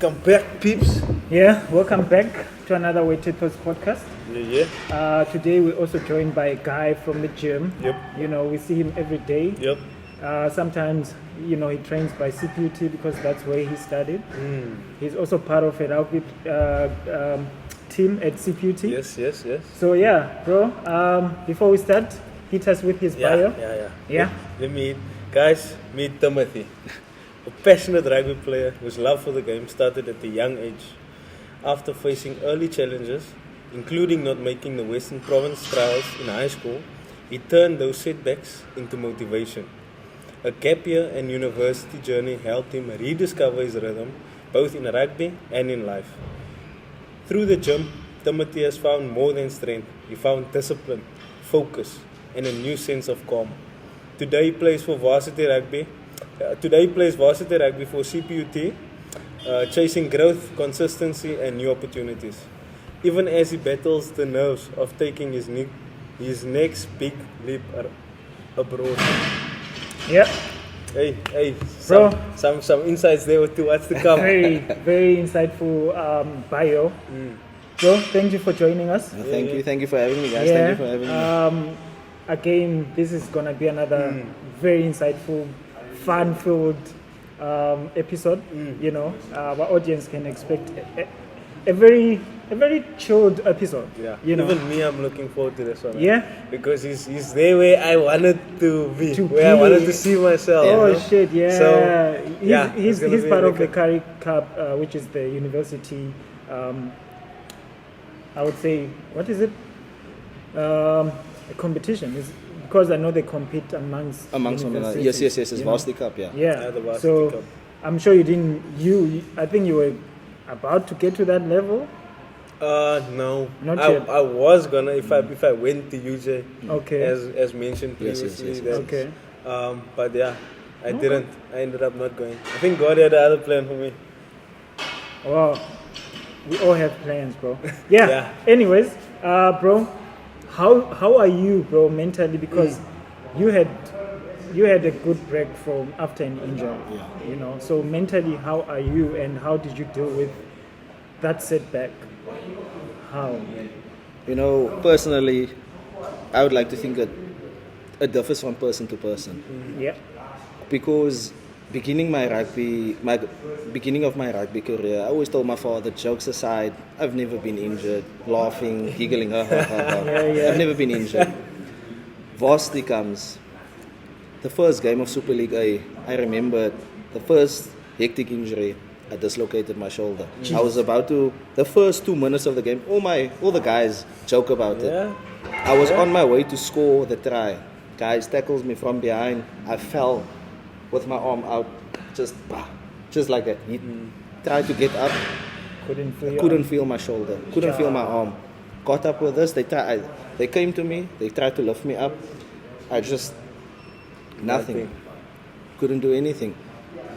Welcome back, peeps. Yeah, welcome back to another 𝘍𝘰𝘥𝘺 podcast. Yeah. Today we're also joined by a guy from the gym. Yep. You know, we see him every day. Yep. Sometimes, you know, he trains by CPUT because that's where he studied. He's also part of a rugby team at CPUT. Yes. So yeah, bro, before we start, hit us with his bio. Yeah. Let me, guys, meet Timothy, a passionate rugby player whose love for the game started at a young age. After facing early challenges, including not making the Western Province trials in high school, he turned those setbacks into motivation. A gap year and university journey helped him rediscover his rhythm, both in rugby and in life. Through the gym, Timothy has found more than strength. He found discipline, focus, and a new sense of calm. Today he plays for Varsity Rugby. Varsity Rugby for CPUT, chasing growth, consistency, and new opportunities. Even as he battles the nerves of taking his next big leap abroad. Yeah. Hey, Bro. some insights there to what's to come. Very insightful bio. Bro, thank you for joining us. Thank you for having me, guys. Yeah. Thank you for having me. Again, this is gonna be another very insightful, fun-filled episode. You know, our audience can expect a very chilled episode. Yeah. You know, Even me, I'm looking forward to this one. Yeah. Because he's there where I wanted to be, I wanted to see myself. Oh you know? shit! Yeah. So, he's part of the Currie Cup, which is the university. I would say, what is it? A competition. Is because I know they compete amongst one another. universities, Yes. It's you know? Varsity Cup, yeah. Yeah. The Varsity So Cup. I'm sure you didn't. I think you were about to get to that level. No. Not yet. I was gonna if I went to UJ. Okay. As mentioned previously. Yes. That, Okay. But yeah, I didn't. I ended up not going. I think God had another plan for me. Wow. We all have plans, bro. Yeah. Yeah. Anyways, bro, how are you, bro, mentally? Because you had a good break from after an injury. Yeah. You know, so mentally, how are you, and how did you deal with that setback? How? You know, personally, I would like to think that it differs from person to person. Yeah. Because beginning of my rugby career, I always told my father, jokes aside, I've never been injured, laughing, giggling, Yeah. I've never been injured. Varsity comes. The first game of Super League A, I remember the first hectic injury. I dislocated my shoulder. I was about to, the first 2 minutes of the game, all the guys joke about it. Yeah. I was on my way to score the try. Guys tackles me from behind. I fell with my arm out, just like that. He tried to get up, couldn't feel my shoulder, couldn't feel my arm. Got up with this, they came to me, they tried to lift me up. I just, nothing. Couldn't do anything.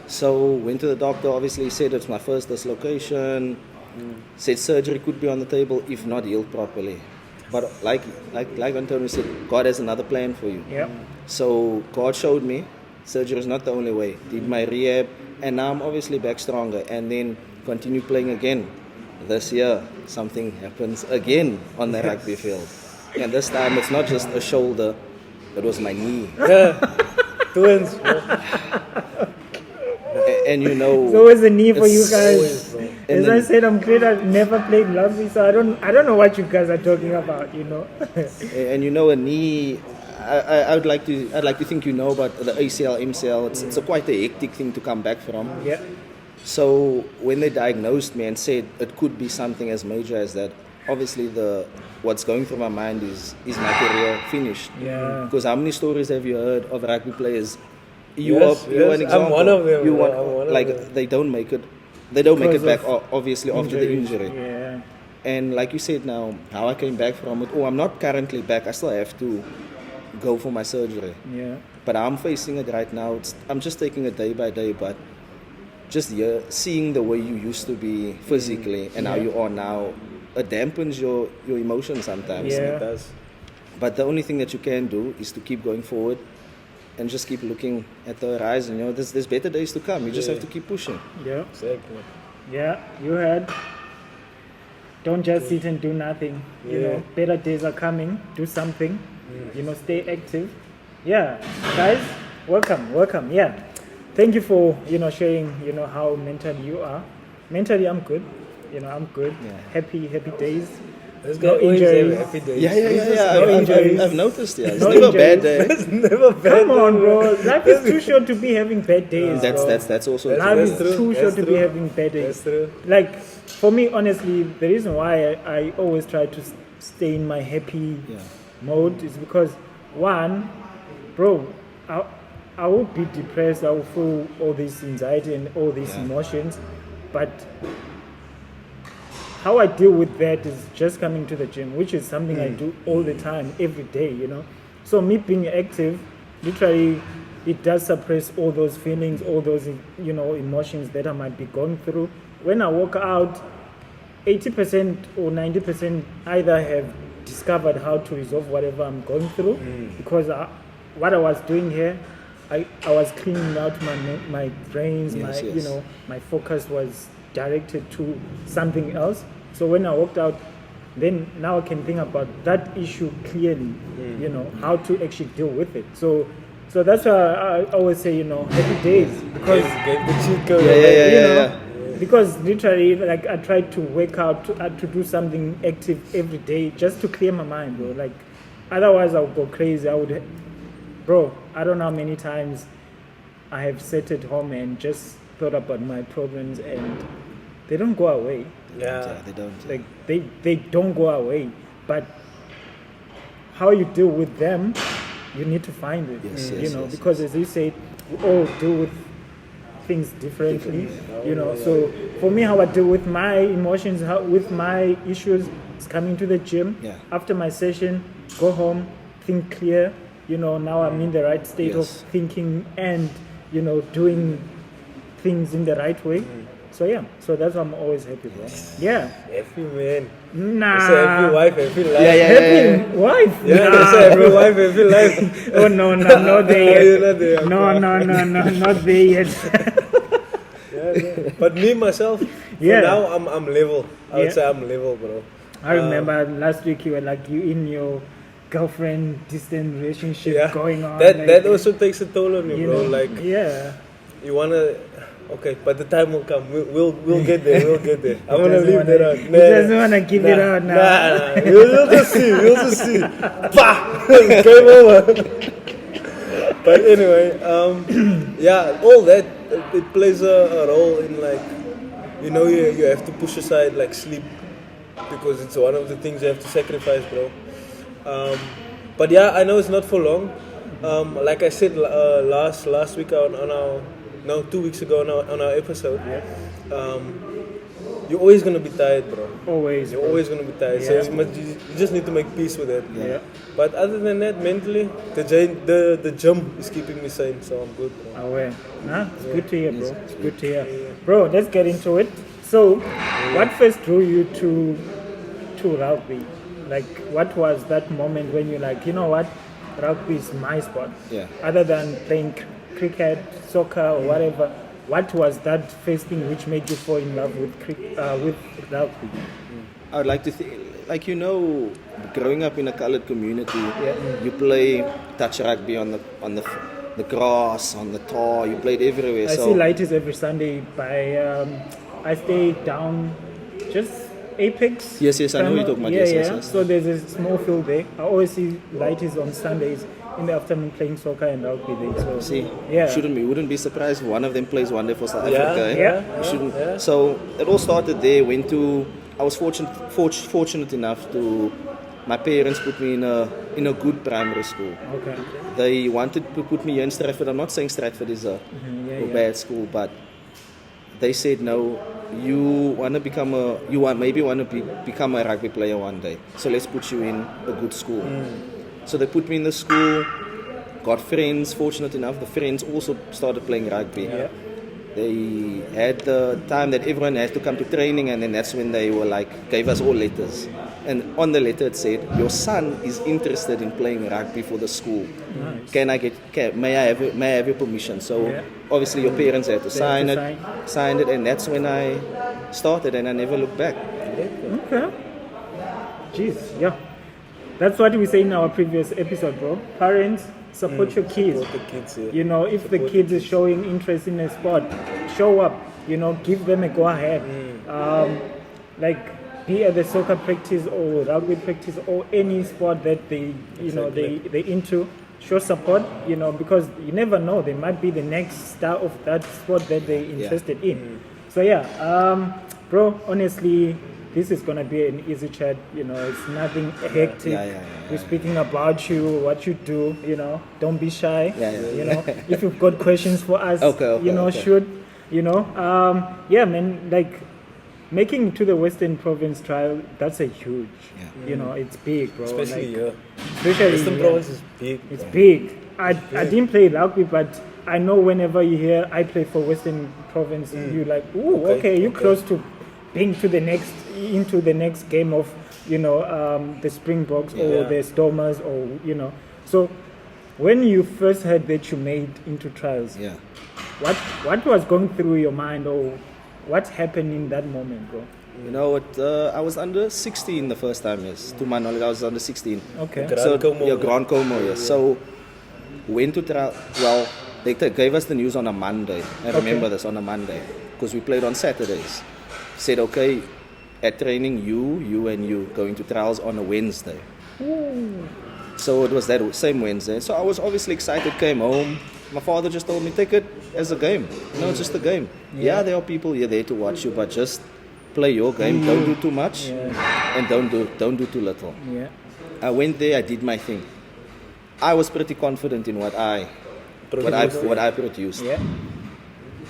So went to the doctor, obviously said it's my first dislocation, said surgery could be on the table if not healed properly. But like Antonio said, God has another plan for you. Yeah. So God showed me surgery is not the only way. Did my rehab, and now I'm obviously back stronger, and then continue playing again. This year, something happens again on the rugby field. And this time it's not just a shoulder, it was my knee. Yeah. Twins. Bro. And you know, It's always a knee for you it's guys. always, bro. As then- I said, I'm glad I've never played rugby, so I don't know what you guys are talking about. You know. and you know, a knee. I'd like to think you know about the ACL, MCL. It's quite a hectic thing to come back from. Yeah. So when they diagnosed me and said it could be something as major as that, obviously what's going through my mind is my career finished? Yeah. Because how many stories have you heard of rugby players? Yes, You're an example. I'm one of them. You I'm want, one of like them. they don't make it. They don't make it Because back. Obviously after the Injuries. injury. Yeah. And like you said now, how I came back from it. I'm not currently back. I still have to go for my surgery. Yeah. But I'm facing it right now. I'm just taking it day by day. But just seeing the way you used to be physically and how you are now, it dampens your emotions sometimes. Yeah. It does. But the only thing that you can do is to keep going forward and just keep looking at the horizon. You know, there's better days to come. You just have to keep pushing. Yeah. Exactly. Yeah, you heard. Don't just sit and do nothing. You know, better days are coming. Do something. You know, stay active. Yeah, guys, welcome. Yeah, thank you for sharing. How mentally you are. Mentally, I'm good. I'm good. Yeah. Happy days. This guy No always have injuries. happy days. Yeah. I've noticed. Yeah, it's No never a bad injuries. day. It's never bad. Come on, bro. Life is too short to be having bad days. bro. That's also Life true. is That's true. too That's short to be true. having bad days. That's true. Like, for me, honestly, the reason why I always try to stay in my happy mode is because, one, bro, I would be depressed. I would feel all this anxiety and all these emotions, but how I deal with that is just coming to the gym, which is something I do all the time, every day, So me being active, literally, it does suppress all those feelings, all those, emotions that I might be going through. When I walk out, 80% or 90% either have discovered how to resolve whatever I'm going through, because what I was doing here, I was cleaning out my brains, my focus was directed to something else. So when I walked out, then now I can think about that issue clearly, how to actually deal with it. So that's why I always say, happy days, because Gave the cheat code. Yeah. because literally, like, I try to work out to do something active every day just to clear my mind, bro. Like, otherwise I would go crazy. Bro, I don't know how many times I have sat at home and just thought about my problems, and they don't go away. Yeah. They don't. Like, they don't go away. But how you deal with them, you need to find it. Yes, because as you said, we all deal with things differently. So for me, how I deal with my emotions, with my issues, is coming to the gym. Yeah. After my session, go home, think clear. Now I'm in the right state of thinking and, doing things in the right way. So that's why I'm always happy, bro. Yeah. Happy man. Nah. It's a happy wife, happy life. Happy wife? Yeah, Nah, that's a happy bro. wife, happy life. Oh, no, not there You're yet. not there. No, not there yet. Yeah. But me, myself, for now, I'm level. I would say I'm level, bro. I remember last week you were like, you in your girlfriend distant relationship going on. That also takes a toll on you, bro. Like, yeah. you wanna, okay, but the time will come. We'll get there. We'll get there. I'm gonna leave that out. He doesn't want to give it out now. Nah. We'll just see. Bah! Game over. But anyway, all that it plays a role in, like, you have to push aside, like, sleep, because it's one of the things you have to sacrifice, bro. But yeah, I know it's not for long. Like I said last week on our 2 weeks ago on our episode, you're always gonna be tired, bro. Always. You're always gonna be tired. So you just need to make peace with that. Yeah. But other than that, mentally, the gym is keeping me sane, so I'm good, bro. Aware. It's good to hear, bro. It's good to hear. Bro, let's get into it. So, what first drew you to rugby? Like, what was that moment when you're like, you know what, rugby is my sport? Yeah. Other than playing cricket, soccer, or whatever, what was that first thing which made you fall in love with rugby? I would like to think, growing up in a colored community, you play touch rugby on the grass, on the tar. You played everywhere. I see lighties every Sunday by. I stay down just Apex. Yes, I know you're talking about. Yes. So there's a small field there. I always see lighties on Sundays in the afternoon playing soccer and rugby there. So Wouldn't be surprised if one of them plays one day for South Yeah, Africa. yeah. You shouldn't. Yeah. So it all started there. I was fortunate enough to. My parents put me in a good primary school. Okay. They wanted to put me here in Stratford. I'm not saying Stratford is a bad school, but they said no. You want to become become a rugby player one day. So let's put you in a good school. So they put me in the school. Got friends. Fortunate enough, the friends also started playing rugby. Yeah. They had the time that everyone has to come to training, and then that's when they were like, gave us all letters. And on the letter it said, your son is interested in playing rugby for the school. Nice. May I have your permission? So obviously your parents had to sign it, and that's when I started, and I never looked back. Okay. Jeez, yeah. That's what we say in our previous episode, bro. Parents, support your kids. Support the kids, yeah. You know, if the kids is showing interest in a sport, show up. You know, give them a go ahead. Like, be at the soccer practice or rugby practice or any sport that they, you know, they into. Show support, you know, because you never know, they might be the next star of that sport that they're interested in. So bro, honestly, this is gonna be an easy chat. You know, it's nothing hectic. We're speaking about you, what you do. You know, don't be shy. You know, if you've got questions for us, shoot. You know, man, like making to the Western Province trial, that's a huge. You know, it's big, bro. Especially like, Especially Western Province is big. It's big. I didn't play rugby, but I know whenever you hear I play for Western Province, you're like, ooh, okay, you're close to being into the next game of, you know, the Springboks or the Stormers, or, you know. So when you first heard that you made into trials, what was going through your mind, or what happened in that moment, bro? You know what? I was under 16 the first time. Yes, to my knowledge, I was under 16. Okay. 𝘉𝘰𝘥𝘺. Yeah. So went to trial. Well, they gave us the news on a Monday. I remember this, on a Monday, because we played on Saturdays. Said, okay, at training, you and you going to trials on a Wednesday. So it was that same Wednesday. So I was obviously excited. Came home. My father just told me, take it as a game. You know, it's just a game. Yeah, there are people here there to watch you, but just play your game. Don't do too much, and don't do too little. I went there. I did my thing. I was pretty confident in what I produced.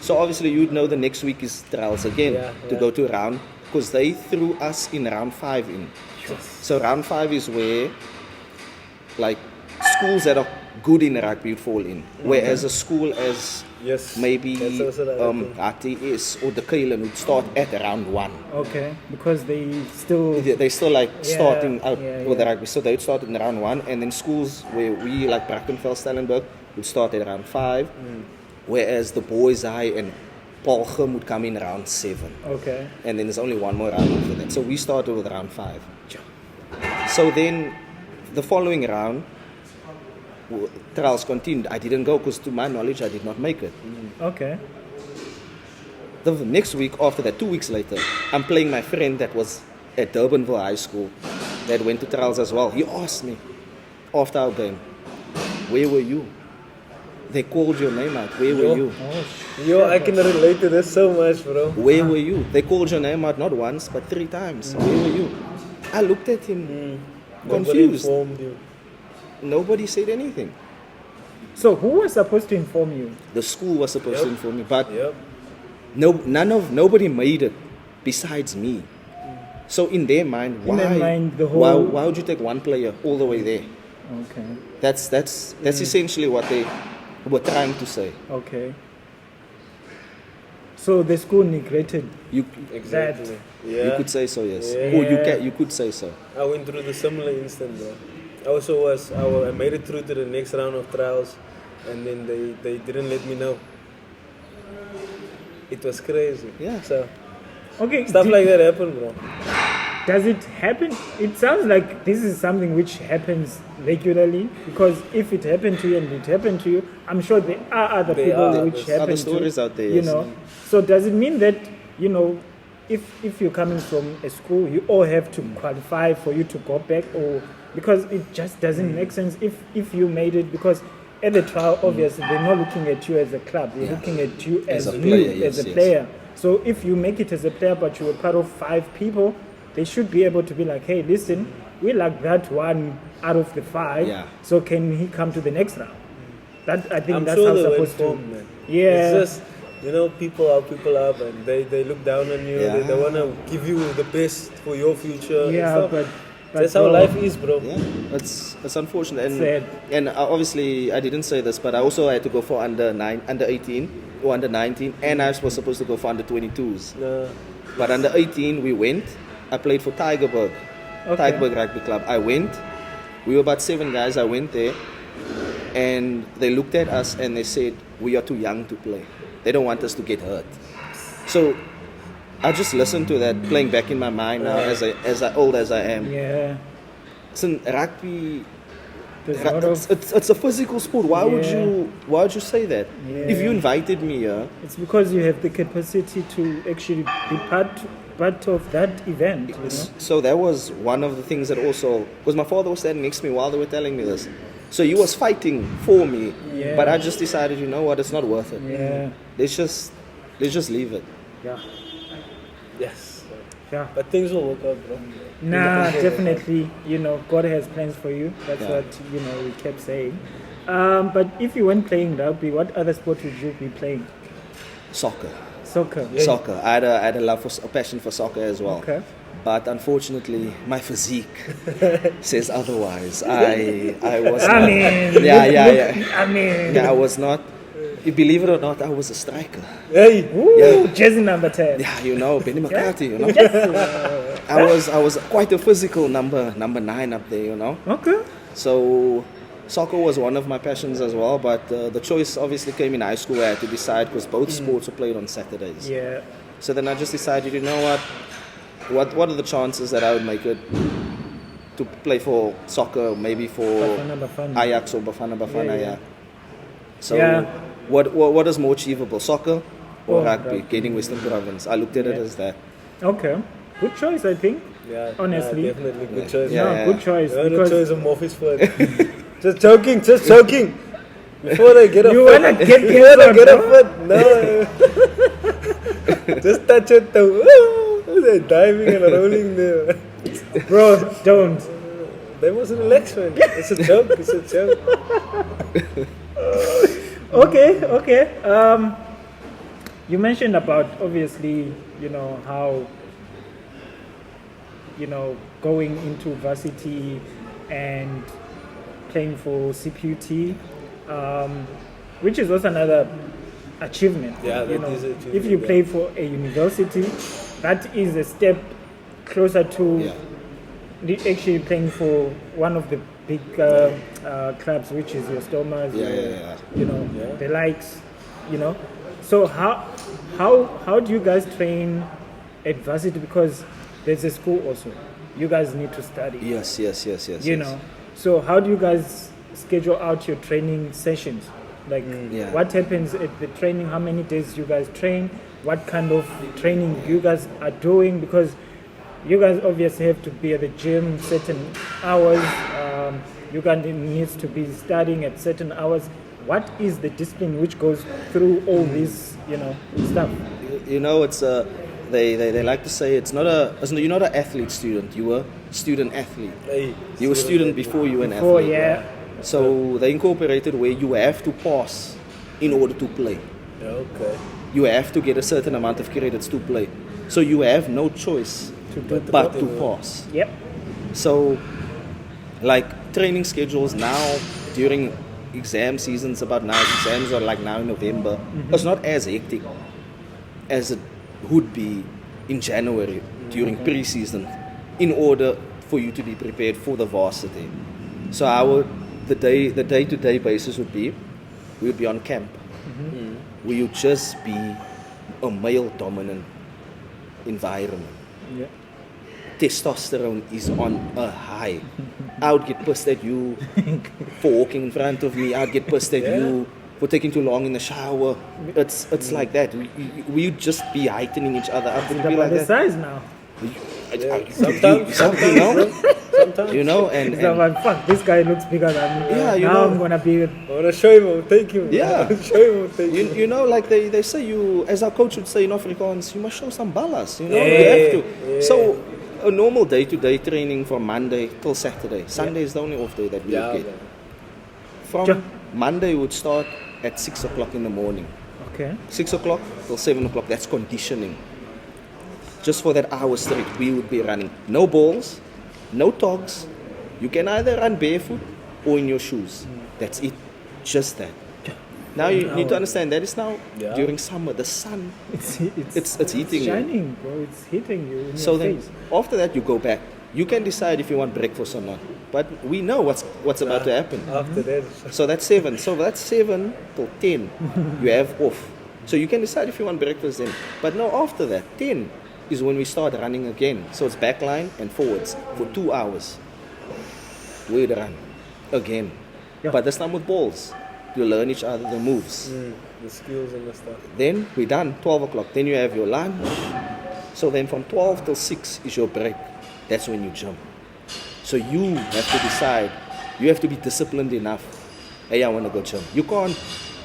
So obviously you'd know the next week is trials again to go to round, because they threw us in round 5 in. So round 5 is where like schools that are good in rugby would fall in, whereas a school as maybe 𝘰𝐸 or 𝘫𝑰𝑙𝑎𝑛 would start at round 1. Okay, because they still like starting out with the rugby, so they would start in round 1, and then schools where we like Brackenfell-Stellenberg would start at round 5, whereas the boys high and 𝘁𝑚 would come in round 7. Okay, and then there's only one more round after that. So we started with round 5. So then the following round, trials continued. I didn't go because, to my knowledge, I did not make it. Okay. The next week after that, 2 weeks later, I'm playing my friend that was at Durbanville High School that went to trials as well. He asked me after our game, where were you? They called your name out. Where were you? I can relate to this so much, bro. Where were you? They called your name out not once, but 3 times. Where were you? I looked at him, confused. Nobody informed you. Nobody said anything. So who was supposed to inform you? The school was supposed to inform me, but nobody made it besides me. So in their mind, why would you take one player all the way there? Okay. That's essentially what they were trying to say. Okay. So the school neglected you. Exactly. You could say so, yes. Or you could say so. I went through the similar instance, bro. I made it through to the next round of trials, and then they didn't let me know. It was crazy. Yeah. So like that happen, bro. Does it happen? It sounds like this is something which happens regularly, because if it happened to you and it happened to you, I'm sure there are other people which happen other stories to, out there. You know. So does it mean that, you know, if you're coming from a school, you all have to qualify for you to go back, or because it just doesn't make sense if you made it, because at the trial, obviously, they're not looking at you as a club, they're looking at you as a player. So if you make it as a player, but you were part of 5 people, they should be able to be like, hey, listen, we like that one out of the 5, so can he come to the next round? That's how it's supposed to. Man. Yeah. It's just, you know, people are, and they look down on you. They want to give you the best for your future. Yeah, but that's how life is, bro. Yeah, it's unfortunate. And sad. And obviously, I didn't say this, but I also had to go for under 18 or under 19, and I was supposed to go for under 22s. But under 18, we went. I played for Tygerberg. Okay. Tygerberg Rugby Club. I went. We were about 7 guys. I went there, and they looked at us and they said, "We are too young to play. They don't want us to get hurt." So I just listened to that, playing back in my mind now, as old as I am. Yeah. Listen, rugby. There's a lot of, It's a physical sport. Why would you say that? Yeah. If you invited me here, it's because you have the capacity to actually be part of that event, you know? so that was one of the things that also, because my father was standing next to me while they were telling me this. So he was fighting for me, Yeah. but I just decided, you know what, it's not worth it. Yeah. Let's just leave it. Yeah. Yes. Yeah. But things will work out, bro. Nah, definitely. You know, God has plans for you. That's Yeah. what, you know, we kept saying. But if you weren't playing rugby, what other sport would you be playing? Soccer. Soccer. Soccer. I had a a passion for soccer as well. Okay. But unfortunately, my physique says otherwise. I was I not. mean, Yeah. I mean, Yeah, I was not. You believe it or not, I was a striker. Hey! Ooh, Yeah. jersey number 10. Yeah, you know, 𝘵𝘠𝐺𝐻𝑚𝐺, you know. I was quite a physical number 9 up there, you know. Okay. So soccer was one of my passions as well, but the choice obviously came in high school where I had to decide because both sports were played on Saturdays. Yeah. So then I just decided, you know what are the chances that I would make it to play for soccer, maybe for Bafana. Ajax or Bafana, Yeah. yeah. So Yeah. what is more achievable, soccer or Oh, rugby? rugby. Getting Western Province. I looked at it Yeah. as that. Okay. Good choice, I think. Yeah, Honestly. yeah, definitely good choice. Yeah. No, good choice. You want to Because choose a Morpheus for it. Just joking. Before they get a you foot. wanna get You wanna cancer, get a bro? foot? No. Just touch it though. They're diving and rolling there. bro, don't. That was an election. It's a joke. It's a joke. Okay. You mentioned about obviously, you know, how, you know, going into varsity and playing for CPUT, which is also another achievement. Yeah, you that know, is an achievement, if you yeah. play for a university, that is a step closer to Yeah. actually playing for one of the big clubs, which is your Stormers, Yeah. you know, Yeah. the likes, you know. So how do you guys train at varsity? Because there's a school also. You guys need to study. Yes. You know. So how do you guys schedule out your training sessions? Like Yeah. what happens at the training? How many days you guys train? What kind of training you guys are doing? Because you guys obviously have to be at the gym certain hours. You guys needs to be studying at certain hours. What is the discipline which goes through all this, you know, stuff? You know, it's they like to say you're not an athlete student. You were student athlete. Hey, You were student before you were an Oh athlete. yeah, So they incorporated where you have to pass in order to play. Okay. You have to get a certain amount of credits to play. So you have no choice but to pass. yep. So, like training schedules now during exam seasons, about now exams are like now in November. It's not as hectic as it would be in January during pre-season, in order for you to be prepared for the varsity. So the day-to-day basis would be, we would be on camp. We would just be a male-dominant environment. Yeah. Testosterone is on a high. I would get pissed at you for walking in front of me. I'd get pissed at you for taking too long in the shower. It's like that. We would just be heightening each other up and It's be about like the that. size now. Sometimes. You know, and It's like, fuck, this guy looks bigger than me. Yeah, you now know. I'm gonna be. I want to show him. I'll take him. Yeah. I'll show him. I'll take him. you know, like they say, you, as our coach would say in Afrikaans, you must show some ballas. You know, Yeah, you have to. yeah. So a normal day-to-day training from Monday till Saturday. Sunday is the only off day that we would get. man. From Yeah. Monday, we would start at 6 o'clock in the morning. Okay. 6 o'clock till 7 o'clock, that's conditioning. Just for that hour straight, we would be running. No balls, no togs. You can either run barefoot or in your shoes. That's it. Just that. Now you need to understand that is now during summer. The sun, It's it's hitting you. shining, bro. It's hitting you in So your then face. after that, you go back You can decide if you want breakfast or not. But we know what's about to happen. After that, So that's 7. So that's 7 till 10. You have off. So you can decide if you want breakfast then. But no, after that, 10 is when we start running again. So it's backline and forwards for 2 hours. We'd run again. Yeah. But this time with balls. You learn each other the moves. the skills and the stuff. Then we're done, 12 o'clock. Then you have your lunch. So then from 12 till 6 is your break. That's when you jump. So you have to decide. You have to be disciplined enough. Hey, I want to go jump. You can't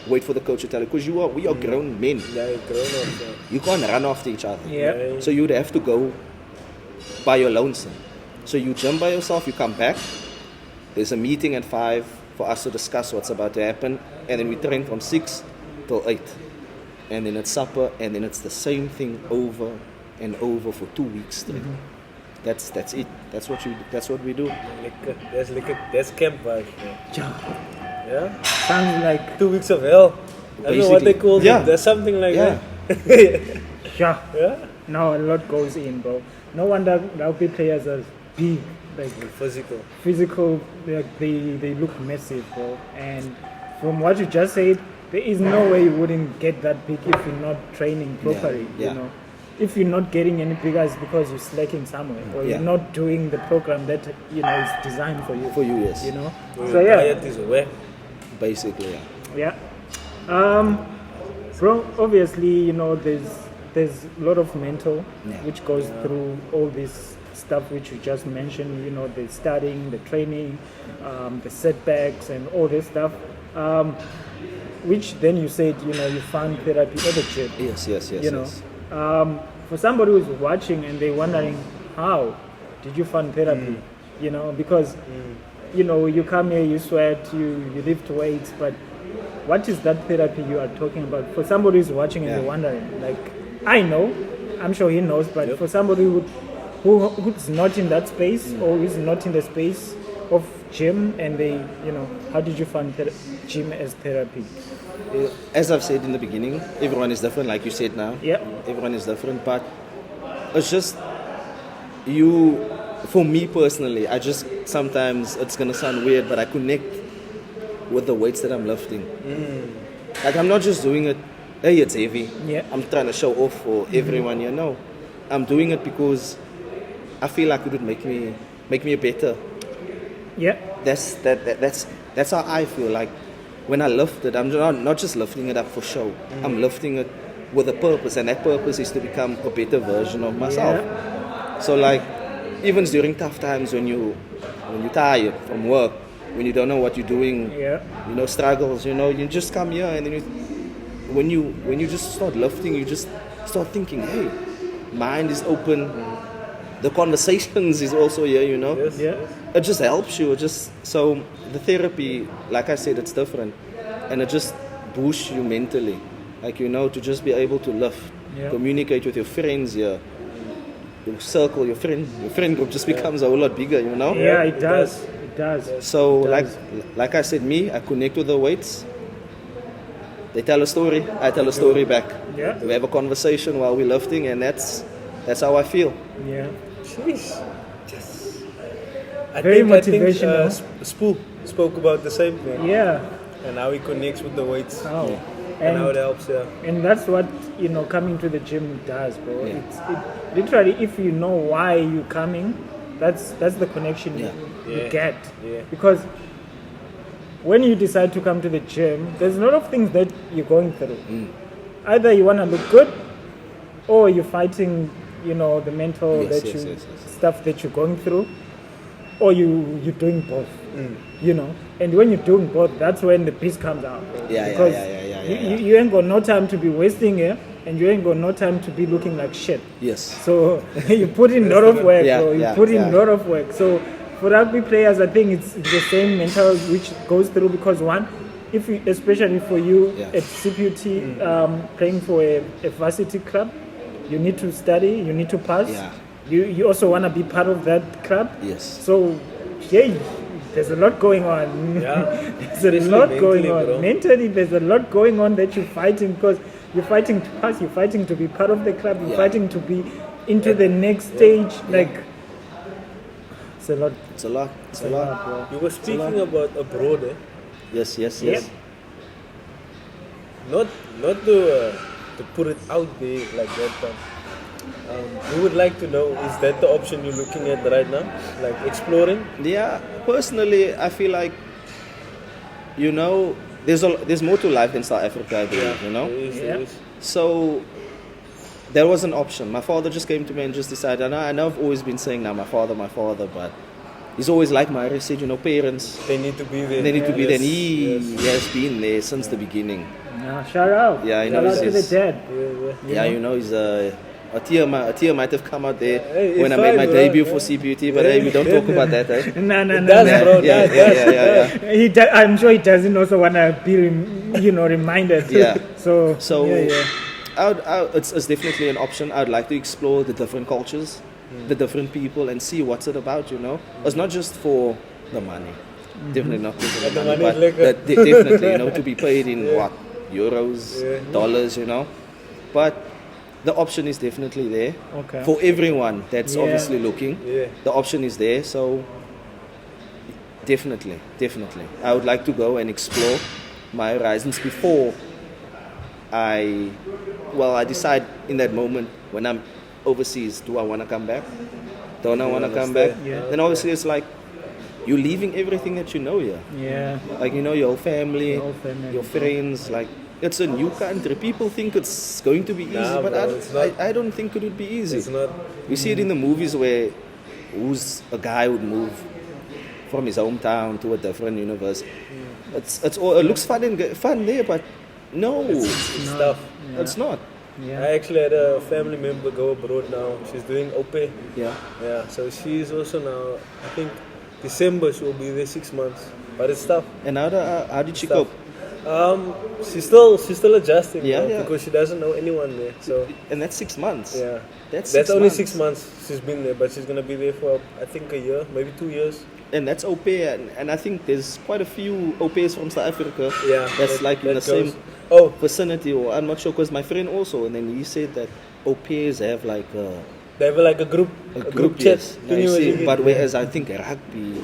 wait for the coach to tell you because we are grown men. Yeah, you're grown up. Yeah. You can't run after each other. Yeah. So you'd have to go by your lonesome. So you jump by yourself, you come back. There's a meeting at 5 for us to discuss what's about to happen. And then we train from 6 till 8. And then it's supper, and then it's the same thing over and over for 2 weeks straight. That's it. That's what we do. That's camp vibe. Yeah. Sounds like 2 weeks of hell. I don't know what they call Yeah. it. There's something like Yeah. that. yeah. Yeah. No, a lot goes in, bro. No wonder rugby players are big, like Physical. like they look massive, bro. And from what you just said, there is no way you wouldn't get that big if you're not training properly. Yeah. You know, if you're not getting any bigger, it's because you're slacking somewhere, or Yeah. you're not doing the program that is designed for you. For you, yes. You know. Your So yeah. diet is where. Basically, yeah. Yeah. Bro, obviously, there's a lot of mental Yeah. which goes through all this stuff which you just mentioned, the studying, the training, the setbacks and all this stuff. Which then you said, you found therapy at the gym. Yes. Yes. For somebody who's watching and they're wondering, how did you find therapy? Because you come here, you sweat, you lift weights, but what is that therapy you are talking about? For somebody who's watching and they're wondering, like, I know, I'm sure he knows, but for somebody who's not in that space or is not in the space of gym and they, how did you find gym as therapy? As I've said in the beginning, everyone is different, like you said now. Yeah. Everyone is different, but it's just for me personally, sometimes it's going to sound weird, but I connect with the weights that I'm lifting. Like I'm not just doing it, hey, it's heavy. Yeah. I'm trying to show off for everyone, I'm doing it because I feel like it would make me a better. Yeah. That's how I feel. Like when I lift it, I'm not just lifting it up for show. I'm lifting it with a purpose, and that purpose is to become a better version of myself. Yeah. So like even during tough times when you're tired from work, when you don't know what you're doing, struggles, you just come here and then when you just start lifting, you just start thinking, hey, mind is open. The conversations is also here, Yes. Yeah. It just helps you. So the therapy, like I said, it's different, and it just boosts you mentally, like to just be able to lift, communicate with your friends here. Your circle, your friend group just becomes a whole lot bigger, Yeah, it does. It does. So like I said, I connect with the weights. They tell a story, I tell a story back. Yeah. We have a conversation while we're lifting, and that's how I feel. Yeah. Jeez. I Very think motivational. Spoo spoke about the same thing. Yeah. And how he connects with the weights. Oh. And how it helps, And that's what, coming to the gym does, bro. Yeah. It literally, if you know why you're coming, that's the connection you get. Yeah. Because when you decide to come to the gym, there's a lot of things that you're going through. Either you want to look good, or you're fighting, the mental stuff that you're going through, or you're doing both. And when you're doing both, that's when the peace comes out. Because you ain't got no time to be wasting here, and you ain't got no time to be looking like shit. Yes. So you put in a lot of work, bro. You put in a lot of work. So for rugby players, I think it's the same mental which goes through, because one, especially for you at CPUT, playing for a varsity club, you need to study, you need to pass. Yeah. You also want to be part of that club. Yes. So, there's a lot going on. Yeah. There's a lot going on. Bro. Mentally, there's a lot going on that you're fighting, because you're fighting to pass, you're fighting to be part of the club, you're fighting to be into the next stage. Like, It's a lot. It's a lot. It's a lot. bro. You were speaking about abroad, eh? Yes, yes, Yep. yes. Not to put it out there like that, but we would like to know, is that the option you're looking at right now? Like exploring? Yeah, personally, I feel like, you know, there's more to life than South Africa, I believe, you know? There is, Yeah. there is. So, there was an option. My father just came to me and just decided, I know I've always been saying now, my father, but he's always like my said, you know, parents, They need to be there. they need to be there. And Yes. he has been there since the beginning. Yeah, shout out. Yeah, I shout know out to the he's- dad. Yeah, you know, he's a tear might have come out there Hey, when I it's made fine, my bro. debut Yeah. for CPUT, but hey, we don't talk about that, eh? No, no, It no, does, no. bro. Yeah, That yeah, does. yeah. I'm sure he doesn't also want to be, reminded. Yeah. So, So, yeah. it's definitely an option. I'd like to explore the different cultures, the different people, and see what's it about, you know? It's not just for the money. Definitely not just for But the the money, money is but lekker. definitely, you know, to be paid in what? Euros, Yeah. dollars, you know? But the option is definitely there. Okay. For everyone that's Yeah. obviously looking, Yeah. the option is there. So, definitely. I would like to go and explore my horizons before I decide in that moment when I'm overseas, do I want to come back? Don't I want to come back? Yeah. Then obviously it's like, you're leaving everything that you know here. Yeah. Like, you know, your whole family, Your whole family. your friends, like, it's a new country. People think it's going to be easy, Nah, but bro, it's not. I don't think it would be easy. It's not. You see it in the movies where a guy would move from his hometown to a different university. It looks fun there, but no, It's tough. it's not. Yeah. I actually had a family member go abroad now. She's doing 𝐵𝐴. Yeah. Yeah, so she's also now, I think December she will be there 6 months. But it's tough. And how did she Tough. cope? She's still adjusting, Yeah, bro, yeah. because she doesn't know anyone there. So And that's 6 months. yeah, That's that's 6 only months. 6 months she's been there, but she's gonna be there for I think a year, maybe 2 years. And that's 𝐵𝐴, and I think there's quite a few 𝐵𝐴s from South Africa. Yeah, That's that- like in the that goes- same Oh, vicinity, or I'm not sure, because my friend also, and then he said that 𝐵𝐴s have like they have like a group chat. yes. Can you I see. imagine? But whereas I think rugby,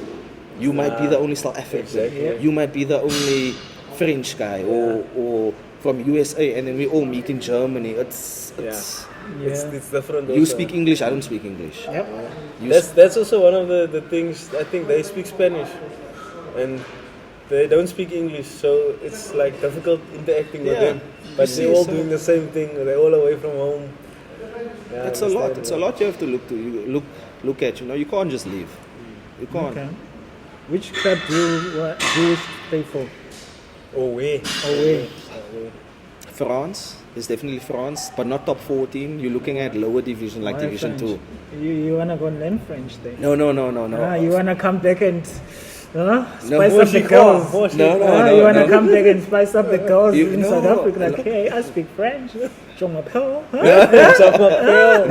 you might be the only South African, Exactly. you might be the only French guy, or from USA, and then we all meet in Germany. It's It's different. you also. speak English, I don't speak English. Yep. You That's also one of the things. I think they speak Spanish, and they don't speak English, so it's like difficult interacting with Yeah. them. But You they're see, all so- doing the same thing. They're all away from home. Yeah, It's I a lot. understand, It's a yeah. lot you have to look at. You know, you can't just leave. You can't. Okay. Which club do you wish to play for? Away. Away. France is definitely France, but not top 14. You're looking at lower division, like Why Division French? 2. You wanna go learn French then? No. You wanna come back and spice No, up the girls? No, You wanna no. come back and spice up the girls You- in no, South Africa? Like, no. hey, I speak French. Je m'appelle.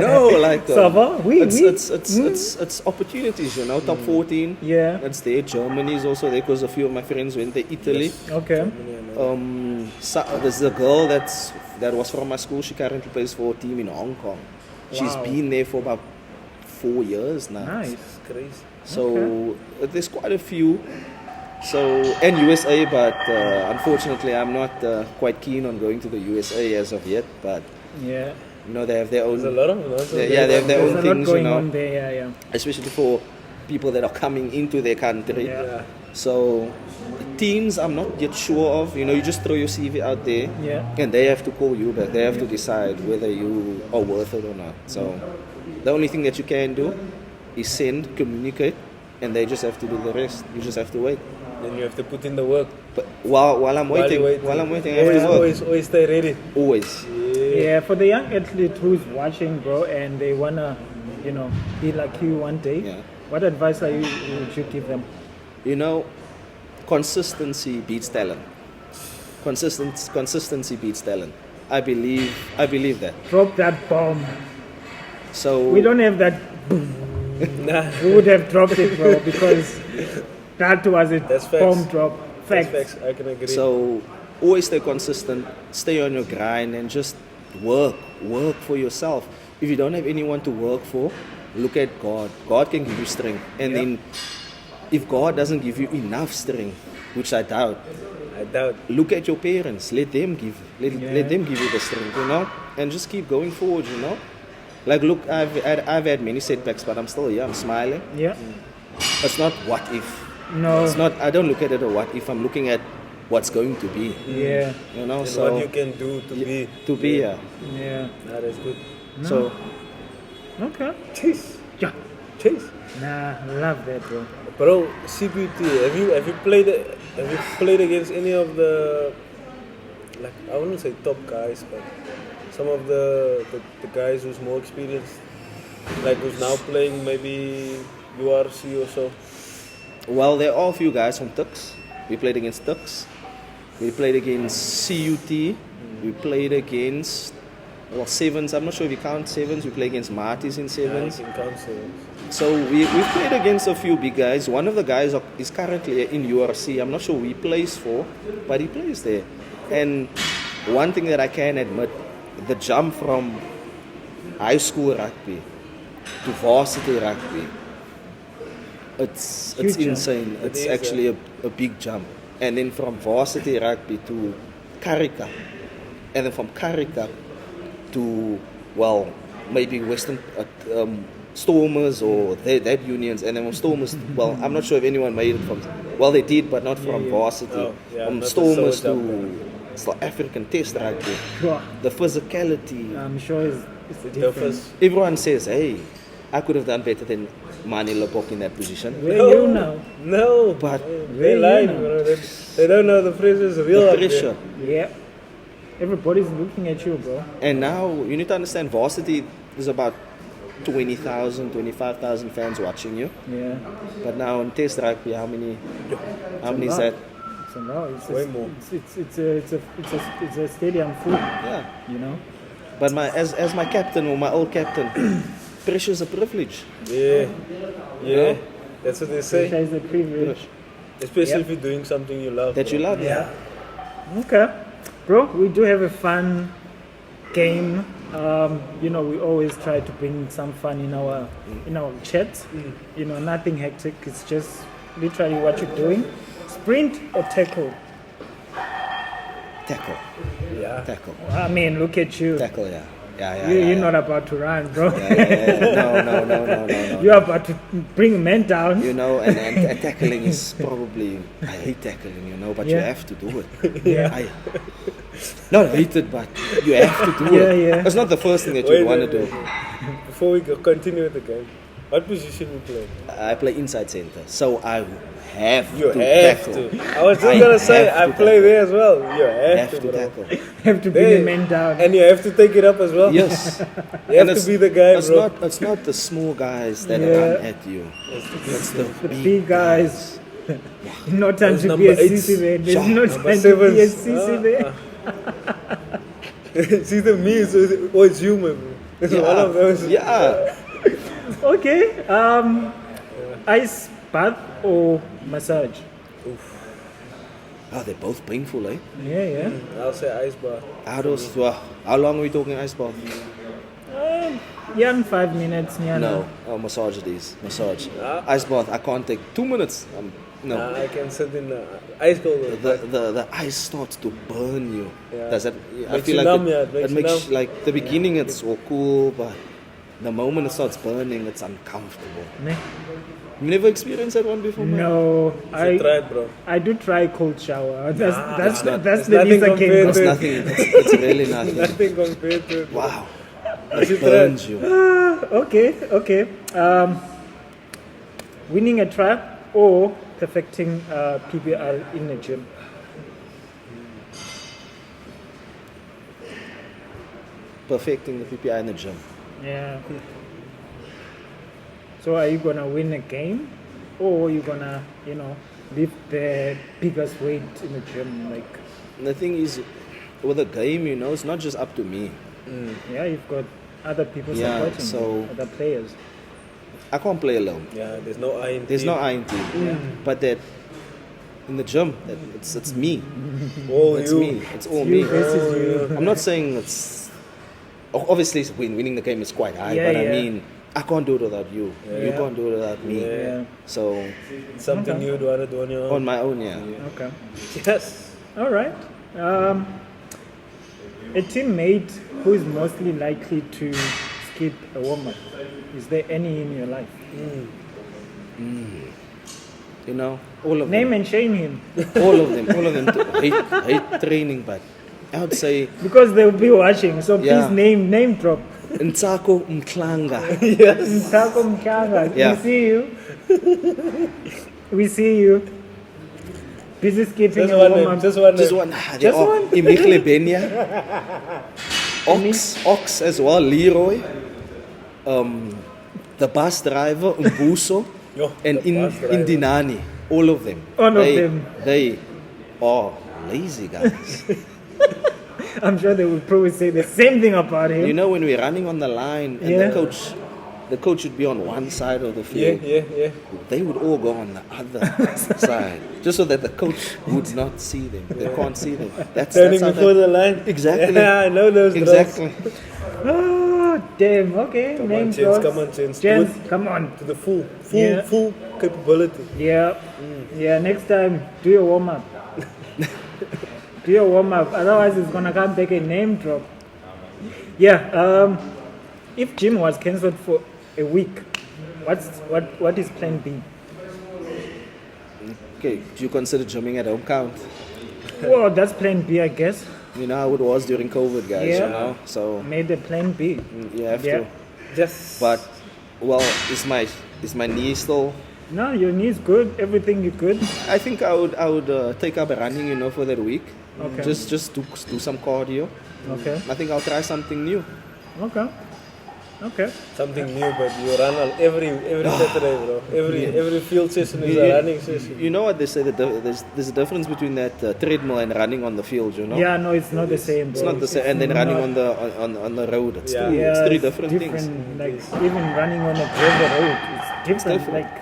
No, like Ça va? Oui, oui. it's opportunities, you know. Top 14. Yeah. That's there. Germany is also there because a few of my friends went there. Italy. Okay. There's a girl that was from my school. She currently plays for a team in Hong Kong. She's Wow. been there for about 4 years now. Nice. It's crazy. So there's quite a few. So and USA, but unfortunately, I'm not quite keen on going to the USA as of yet. But Yeah. you know, they have their own. There's a lot of nonsense. They have their There's own a lot things, you going know. on there. Yeah. Especially for people that are coming into their country. Yeah. So teams, I'm not yet sure of. You know, you just throw your CV out there, Yeah. and they have to call you back. They have to decide whether you are worth it or not. So the only thing that you can do is send, communicate, and they just have to do the rest. You just have to wait. Then you have to put in the work. But while I'm waiting, I have to work. Always stay ready. Always. Yeah, for the young athlete who's watching, bro, and they wanna, be like you one day. Yeah. What advice would you give them? You know, consistency beats talent. Consistency beats talent. I believe that. Drop that bomb. So We don't have that. Nah. We would have dropped it, bro, because that was a That's facts. bomb drop. That's Facts. facts. I can agree. So always stay consistent, stay on your grind, and just work for yourself. If you don't have anyone to work for, look at God. God can give you strength. And then if God doesn't give you enough strength, which I doubt, look at your parents. Let them give you the strength, you know, and just keep going forward, you know. Like, look, I've had many setbacks, but I'm still here. I'm smiling. Yeah. It's not what if. No. It's not. I don't look at it as what if. I'm looking at what's going to be. Yeah. You know, And so what you can do to be. to be here. Yeah. That is good. No. So Okay. Chase. Yeah. Chase. Nah, I love that, bro. Bro, CPUT, have you played against any of the, like, I wouldn't say top guys, but some of the guys who's more experienced, like who's now playing maybe URC or so? well, there are a few guys from Tux. We played against Tux. We played against CUT. We played against sevens. I'm not sure if you count sevens. We played against Marty's in sevens. Yeah, I can count sevens. So we've played against a few big guys. One of the guys is currently in URC. I'm not sure who he plays for, but he plays there. And one thing that I can admit, the jump from high school rugby to varsity rugby, it's Huge jump. insane. It's actually a big jump. And then from varsity rugby to Currie Cup, and then from Currie Cup to, well, maybe Western Stormers or that unions, and then from Stormers, well, I'm not sure if anyone made it from, well, they did, but not from varsity. Oh, yeah, From not the Stormers solo to South African Test rugby. Sure. The physicality. I'm sure it's a The difference. first, Everyone says, hey, I could have done better than Mani Lebok in that position. Where you now? no, But they Where you lied, now? bro. They don't know the pressure's real the up there. pressure. Yeah. Everybody's looking at you, bro. And now you need to understand, varsity is about 20,000, 25,000 fans watching you. Yeah. But now in Test rugby, how many is that? It's a lot. It's Way more. It's a stadium full. Yeah. You know. But as my captain or my old captain, pressure is a privilege. Yeah, Yeah. that's what they say. Pressure is a privilege. Especially if you're doing something you love. That bro. you love. Yeah. Okay, bro. We do have a fun game. You know, we always try to bring some fun in our chats. You know, nothing hectic. It's just literally what you're doing. Sprint or tackle? Tackle. Yeah. Tackle. I mean, look at you. Tackle, yeah. You're not about to run, bro. No. You're about to bring a man down. You know, and tackling is probably, I hate tackling, you know, but you Yeah. have to do it. Yeah. Not hate it, but you have to do Yeah, it. yeah. It's not the first thing that Wait, you want to wait, do. Before we continue with the game, what position we play? I play inside center, so I have You to have tackle. to. I was just gonna say, have I to play tackle. there as well. You have Have to, to bro. tackle. Have to bring Hey, a man down. And you have to take it up as well. Yes. You have to be the guy, it's bro. It's not the small guys that Yeah. run at you. It's the big guys. No time Those to be number a CC eights. man. There's Sure. no Number time to be a sevens. CC man. See the me is always human, bro. It's one of those. Yeah. Okay. Ice bath or massage? Oh, they're both painful, eh? Yeah. I'll say ice bath. How long are we talking ice bath? Yeah, 5 minutes. Yeah, No. Oh, massage it is. Massage. Ah. Ice bath, I can't take 2 minutes. No. I can sit in the ice cold. The ice starts to burn you. Yeah. Does that? I Makes feel you like numb, yeah, it makes it you makes numb. like the beginning it's all cool, but the moment it starts burning, it's uncomfortable. Ne? You never experienced that one before, man? No, I tried, bro. I do try cold shower. That's not- that's it's the nothing least I can compared go. It's nothing. It's really nothing. Nothing compared to it. Wow. You It burns you. Okay. Winning a track or perfecting PBR in the gym. Perfecting the PPI in the gym. Yeah. So are you gonna win a game, or are you gonna, lift the biggest weight in the gym? Like, And the thing is, with a game, it's not just up to me. yeah, you've got other people Yeah, supporting so- you, other players. I can't play alone. Yeah, there's no I in There's team. no I in team. But that in the gym, it's me. Oh, It's you. me. It's all You me. versus you. I'm not saying it's obviously winning the game is quite high, Yeah, but I yeah. mean I can't do it without you. You can't do it without me. Yeah. So Something Okay. you'd want to do on your on own. my own, yeah. Okay. Yes. All right. A teammate who is mostly likely to skip a warm-up. Is there any in your life? You know, all of Name them. and shame him. All of them hate training, but I would say Because they'll be watching. So please Yeah. name drop. Nsako Mklanga. Nsako Mkanga. Yeah. We see you. We see you. Busy skipping Just a one name. warm-up. Just one Just name. one. They Just are one? 𝘉𝘰𝘮𝘥𝘺 Ox as well, 𝘉𝘰𝘮𝑥. The bus driver, 𝘉𝑚buso, Yo, and the bus driver. Indinani, all of them. All of them. They are lazy guys. I'm sure they would probably say the same thing about him. You know, when we're running on the line and Yeah. the coach would be on one side of the Yeah, field, yeah. they would all go on the other side, just so that the coach would not see them. They can't see them. That's Turning how before that- the line. Exactly. Yeah, I know those drills. Exactly. Oh, damn. Okay. Come name on, Jens, drops. come on, Jens. Do Jens, it. come on. To the full Yeah. capability. Yeah. Yeah, next time, do your warm-up. Do your warm-up. Otherwise, it's going to come back a name drop. Yeah. If gym was cancelled for a week, what is plan B? Okay, do you consider gymming at home count? Well, that's plan B, I guess. You know how it was during COVID, guys, Yeah. you know? So Made a plan B. you have Yeah. to. Just. But, well, is my knee still... No, your knee's good. Everything is good. I think I would take up running, you know, for that week. Okay. Just do some cardio. Okay. I think I'll try something new. Okay. Okay. something new, but you run every Saturday, bro. Every field session is a running session. You know what they say, that there's a difference between that treadmill and running on the field, you know? Yeah, no, it's not the same, bro. It's not the same, and then running on the road. It's, Yeah. it's three different things. Like even running on a gravel road, it's different. different. Like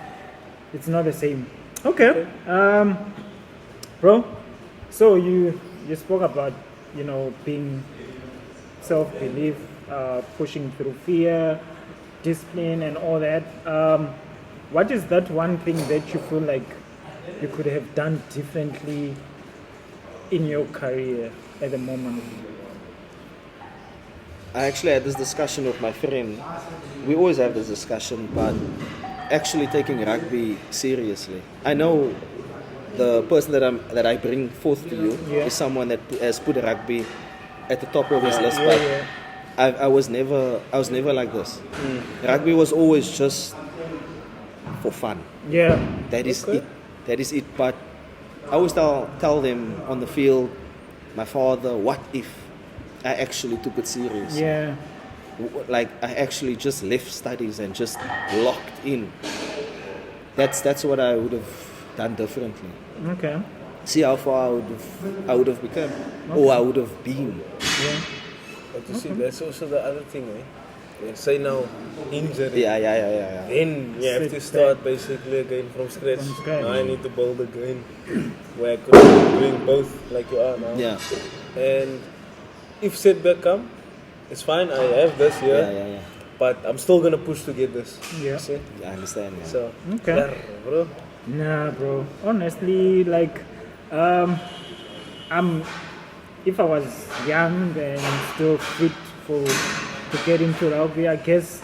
it's not the same. Okay. Bro. So you spoke about being self-belief, pushing through fear, discipline, and all that. What is that one thing that you feel like you could have done differently in your career at the moment? I actually had this discussion with my friend. We always have this discussion, but actually taking rugby seriously. I know the person that I bring forth to you Yeah. is someone that has put rugby at the top of his list, Yeah, but yeah. I was never like this. Rugby was always just for fun. Yeah. That is Okay. it. That is it. But I always tell them on the field, my father, what if I actually took it serious? Yeah. Like I actually just left studies and just locked in. That's what I would have done differently. Okay. See how far I would have become, or I would have been. Yeah. But you see, that's also the other thing, eh? Yeah, say now, injury. Yeah. Then you have to start basically again from scratch. From scratch. Now I need to build again where I could be doing both like you are now. Yeah. And if setback come, it's fine. I have this here, Yeah. but I'm still gonna push to get this. Yeah. You see? I understand. Yeah. So, Okay. yeah, bro. Nah, bro. Honestly, like, if I was young and still fit to get into rugby, I guess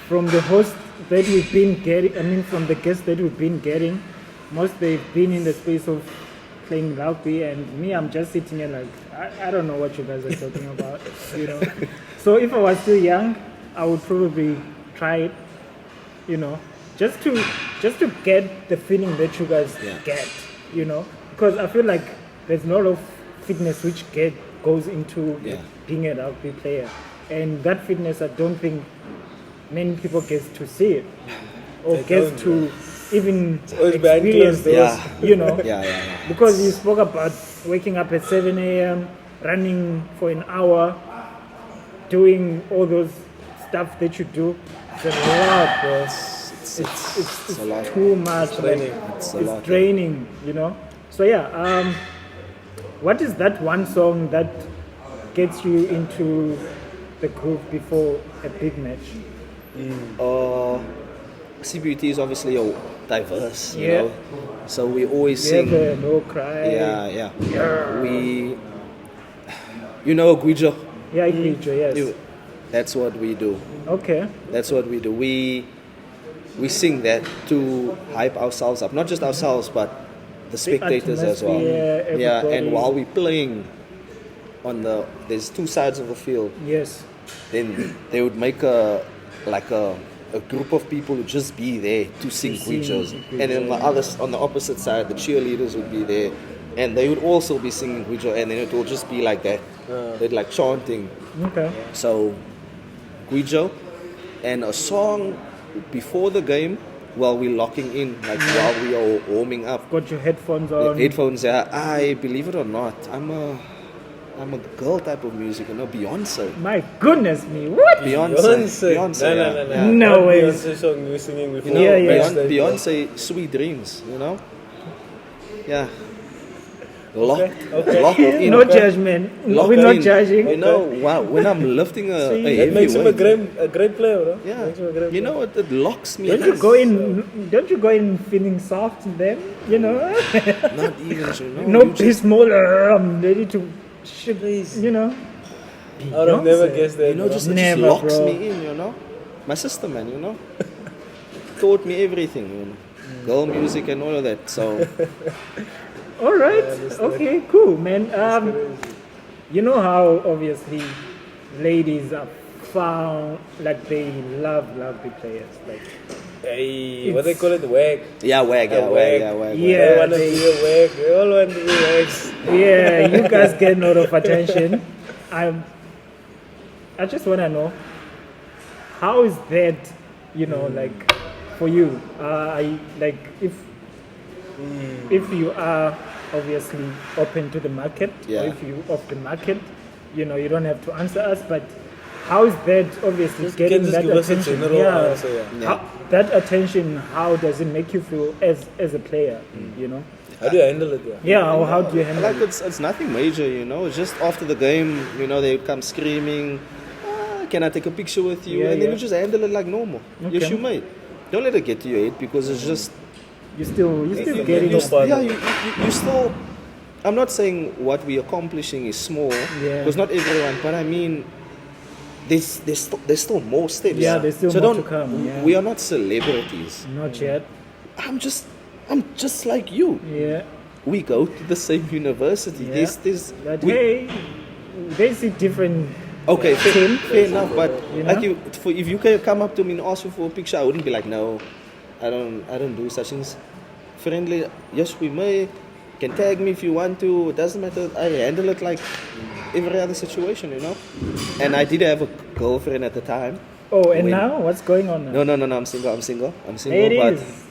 from the host that we've been getting, from the guests that we've been getting, most they've been in the space of playing rugby, and me, I'm just sitting here like I don't know what you guys are talking about, So if I was still young, I would probably try it, just to get the feeling that you guys get, because I feel like there's a lot of fitness which goes into being a rugby player, and that fitness I don't think many people get to see it or They get don't, to even always behind experience closed doors. those, Yeah. because you spoke about waking up at 7 a.m., running for an hour, doing all those stuff that you do. It's a lot, bro. It's a lot. too much. draining. It's a It's lot. draining, So yeah, what is that one song that gets you into the groove before a big match? CPUT is obviously diverse, you Yeah. know. So we always sing. No cry. Yeah. We, you know, 𝘰𝘰𝘥𝘺. Yeah, 𝘰𝘰𝘥𝘺, yes. That's what we do. Okay. That's what we do. We sing that to hype ourselves up, not just ourselves, but the spectators as well. atmosphere, Yeah, and everybody. while we're playing there's two sides of the field. Yes. Then they would make a group of people who just be there to sing sing 𝘰𝘰𝘥𝘺. 𝘰𝘰𝘥𝘺. And then on the opposite side, the cheerleaders would be there, and they would also be singing 𝘰𝘰𝘥𝘺, and then it will just be like that. They'd like chanting. Okay. So 𝘰𝘰𝘥𝘺 and a song before the game while we're locking in, like while we are warming up. Got your headphones on. Headphones, yeah. I believe it or not, I'm a girl type of music, you know, Beyonce. My goodness me, what? Beyonce. No. No way. Beyonce song you were singing before. You know, Yeah. Beyonce, Sweet Dreams, you know? Yeah. Locked in. No judgment. Locked We're not in. judging. You know, wow, when I'm lifting a See, That heavy makes him a weight, great player, bro. yeah, Makes him a great you player. know what? It locks me. Don't you go in feeling soft then? You know? Not even, you know. No you just- piss more. I'm ready to shit. You know? I would have never Beyonce. guessed that. You know, bro. just, it Never, just locks bro. me in, you know. My sister, man, you know, taught me everything, you know, girl music and all of that. So All right. Okay. Cool, man. You know how obviously ladies are found like they love rugby players. Like Hey, what they call it, wag. yeah, wag. Yeah. Yeah. They want to they- be a wag. They all want to be wags. yeah, you guys get a lot of attention. I just want to know how is that, you know, like for you? Like if you are obviously open to the market, Yeah. or if you off the market, you know, you don't have to answer us, but how is that obviously Just getting just that give us a attention? general answer, yeah. How, that attention, how does it make you feel as a player? You know? How do you handle it? Yeah, or how do you handle Like it? it's nothing major, you know. It's just after the game, you know, they come screaming, "Can I take a picture with you?" Yeah, and then yeah. you just handle it like normal. Okay. Yes, you may. Don't let it get to your head because it's just You're still you getting don't bother. yeah. You still. I'm not saying what we're accomplishing is small Yeah. because not everyone, but I mean. There's still more steps. Yeah, there's still so more don't, to come, yeah. We are not celebrities. not yet. I'm just like you. Yeah. We go to the same university. Yeah. This But we, hey, they see different. okay, team. fair enough. But You know? like if you can come up to me and ask me for a picture, I wouldn't be like, no, I don't do such things. Friendly, yes, we may. Can tag me if you want to. It doesn't matter. I handle it like every other situation, you know. And I did have a girlfriend at the time. Oh, and When- now what's going on now? No. I'm single. It but is.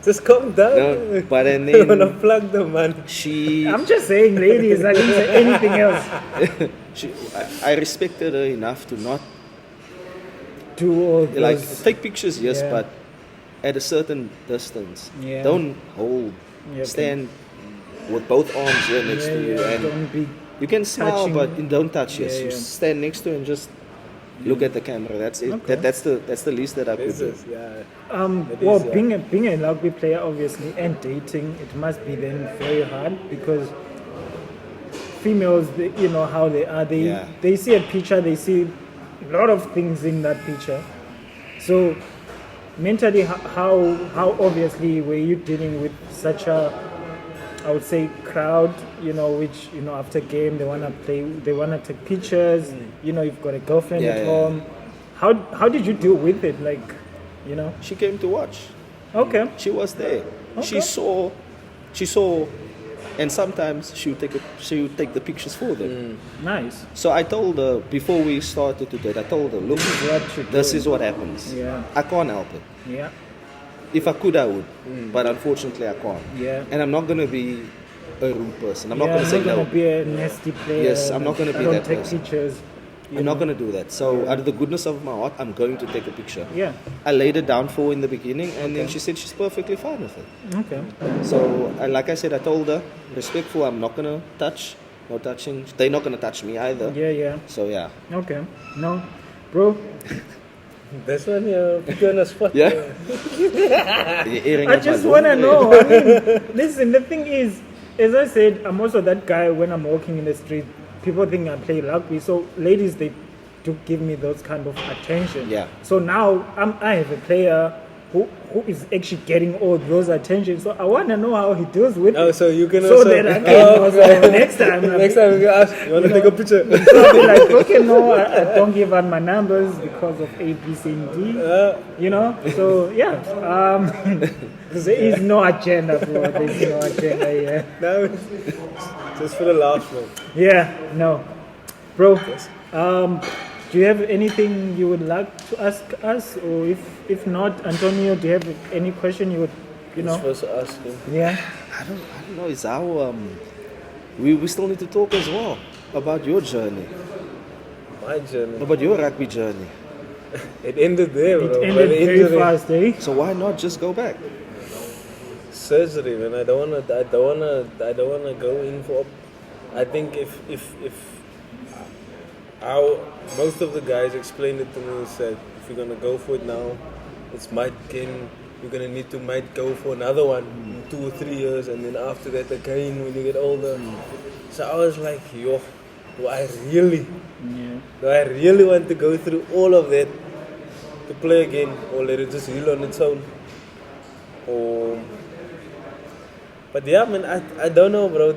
Just calm down. no, but and You wanna then plug the man. she. I'm just saying, ladies. I didn't say anything else. I respected her enough to not Do all those. like take pictures, yes, Yeah. but at a certain distance. Yeah. Don't hold. Yeah, Stand with both arms here next to you, and Don't be. you can smile, touching. but don't touch. Yes, Yeah, you yeah. stand next to her and just look at the camera. That's it. Okay. That's the least that I could This do. is, yeah. Well, is, yeah. being a rugby player, obviously, and dating, it must be then very hard because females, you know how they are. Yeah. They see a picture, they see a lot of things in that picture. So mentally, how obviously were you dealing with such a, I would say, crowd? You know, which, you know, after game they wanna play, they wanna take pictures. You know, you've got a girlfriend Yeah, at yeah, home. How did you deal with it? Like, you know? She came to watch. Okay. She was there. Okay. She saw, and sometimes she would take the pictures for them. Nice. So I told her before we started to date. I told her, look, What you this do. is what happens. Yeah. I can't help it. Yeah. If I could, I would, but unfortunately, I can't. Yeah. And I'm not gonna be a rude person. I'm not Yeah, gonna say I'm not no. gonna be a nasty player. Yes, I'm not gonna be I don't that take person. pictures. you I'm not know. gonna do that. So out of the goodness of my heart, I'm going to take a picture. Yeah. I laid it down for her in the beginning, and then she said she's perfectly fine with it. Okay. So, like I said, I told her, respectful, I'm not gonna touch, no touching. They're not gonna touch me either. Yeah. Yeah. So yeah, Okay. No, bro. That's when you put you on the spot. Yeah. You're airing I out my just zone. want to know. I mean, listen, the thing is, as I said, I'm also that guy when I'm walking in the street. People think I play rugby. So ladies, they do give me those kind of attention. Yeah. So now I have a player who is actually getting all those attention. So I want to know how he deals with Oh, it. so you can So also... that I can also, next time. Next time we ask, you want to take a picture? So I'll be like, okay, no, I don't give out my numbers because of A, B, C, and D. You know? So, yeah. There is no agenda, bro. There is no agenda here. No, it's just for the last one. Yeah, no. Bro, do you have anything you would like to ask us? Or if not, Antonio, do you have any question you would, You're supposed to ask him. Yeah. I don't know. It's our we still need to talk as well about your journey, My journey. about your rugby journey. It ended there, bro. It by ended the very injury. fast, eh? So why not just go back? Surgery, man. I don't wanna go in for. I think if how most of the guys explained it to me, said if you're gonna go for it now, it's you're gonna need to might go for another one in 2 or 3 years, and then after that again when you get older. So I was like, yo, do I really want to go through all of that to play again, or let it just heal on its own? But yeah, man, I don't know, bro.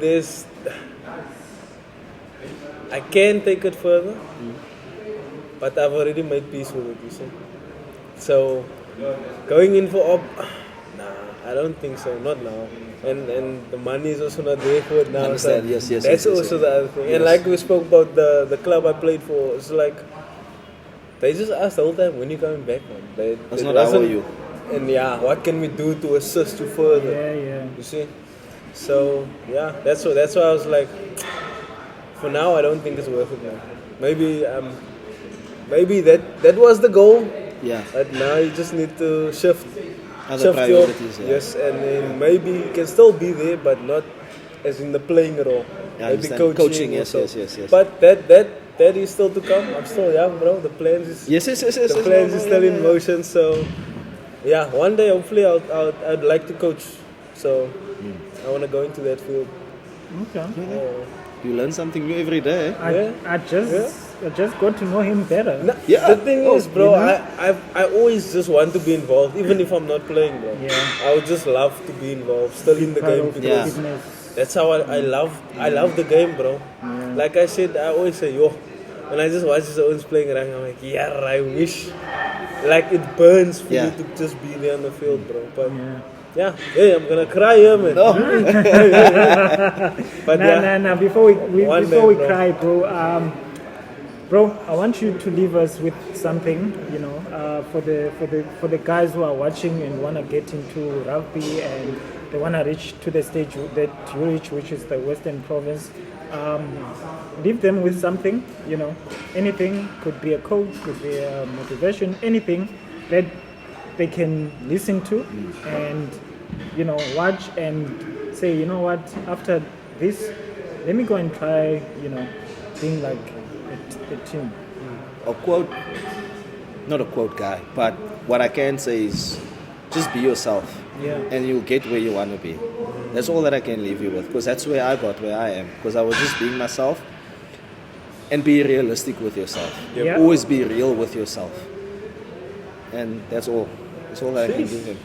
I can take it further, but I've already made peace with it, you see. So, going in for op, nah, I don't think so, not now. And the money is also not there for it now. Understand, so yes. That's also the other thing. Yes. And like we spoke about the club I played for, it's like, they just asked the whole time, when you coming back, man? That's not how are you. And yeah, what can we do to assist you further? Yeah. You see? So, yeah, that's why I was like, for now, I don't think it's worth it, man. Maybe that was the goal. Yeah. But now you just need to shift Other priorities, yeah. Yes, and then maybe you can still be there, but not as in the playing role. Yeah, I maybe understand. Coaching, or yes. so. But that is still to come. I'm still young, bro. The plans is Yes. the plans is still in motion. So yeah, one day hopefully I'd like to coach. So I want to go into that field. Okay. You learn something new every day. I just got to know him better. No, Yeah. The thing is, bro, you know? I always just want to be involved, even if I'm not playing, bro. Yeah. I would just love to be involved, still in the Part game, of because fitness. that's how I love the game, bro. Yeah. Like I said, I always say, yo, when I just watch his own playing rugby, I'm like, yeah, I wish, like it burns for Yeah. you to just be there on the field, bro. But Yeah. hey, I'm gonna cry here, man. No. But Nah. Before we One before day, we bro. cry, bro, I want you to leave us with something, for the guys who are watching and want to get into rugby and they want to reach to the stage that you reach, which is the Western Province. Leave them with something, anything. Could be a coach, could be a motivation, anything that they can listen to and watch and say, you know what, after this, let me go and try, being like a team. A quote, not a quote guy, but what I can say is just be yourself. Yeah. And you'll get where you want to be. That's all that I can leave you with, because that's where I got where I am, because I was just being myself. And be realistic with yourself. Yep. Yeah. Always be real with yourself. And that's all. That's all that I can give him.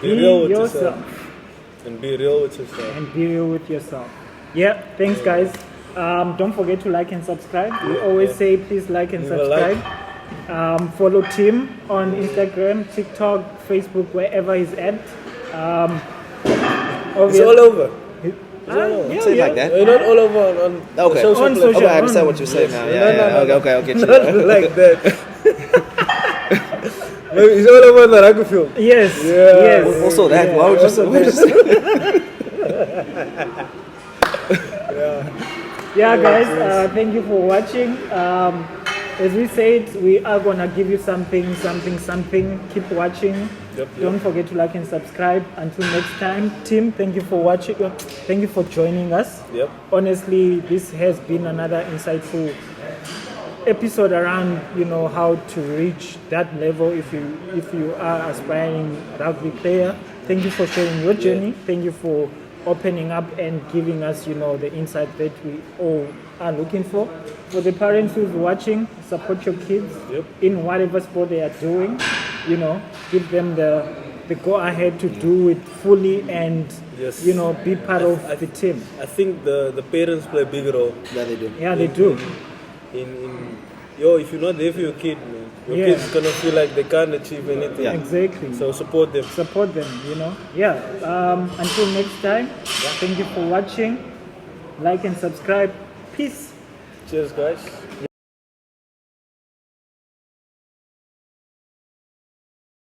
be real with yourself. yourself. And be real with yourself. And be real with yourself. Yeah, thanks guys. Don't forget to like and subscribe. We always say please like and Leave a subscribe. Follow Tim on Instagram, TikTok, Facebook, wherever he's at. It's all over. Yeah, Say it like that. You're not all over on Okay. social On platforms. social- Okay, I understand what you're saying now. No, Yeah. no. Okay, I'll get you. Not like that. Maybe it's all over on the rugby field. Yes. Yeah. Yes. Also that. Yeah. Why would you say? Yeah, guys, thank you for watching. As we said, we are gonna give you something. Keep watching. Yep. Don't forget to like and subscribe. Until next time, Tim, thank you for watching. Thank you for joining us. Yep. Honestly, this has been another insightful episode around, you know, how to reach that level if you are aspiring rugby player. Thank you for sharing your journey. Thank you for opening up and giving us, you know, the insight that we all are looking for. For the parents who's watching, support your kids in whatever sport they are doing. You know, give them the go ahead to do it fully and you know, be part of the team. I think the parents play a big role. Yeah, they do. Yeah, they do. If you're not there for your kid, man, your kid's gonna feel like they can't achieve anything. Yeah. Exactly. So support them. Support them, you know. Yeah. Until next time, thank you for watching. Like and subscribe. Peace. Cheers, guys.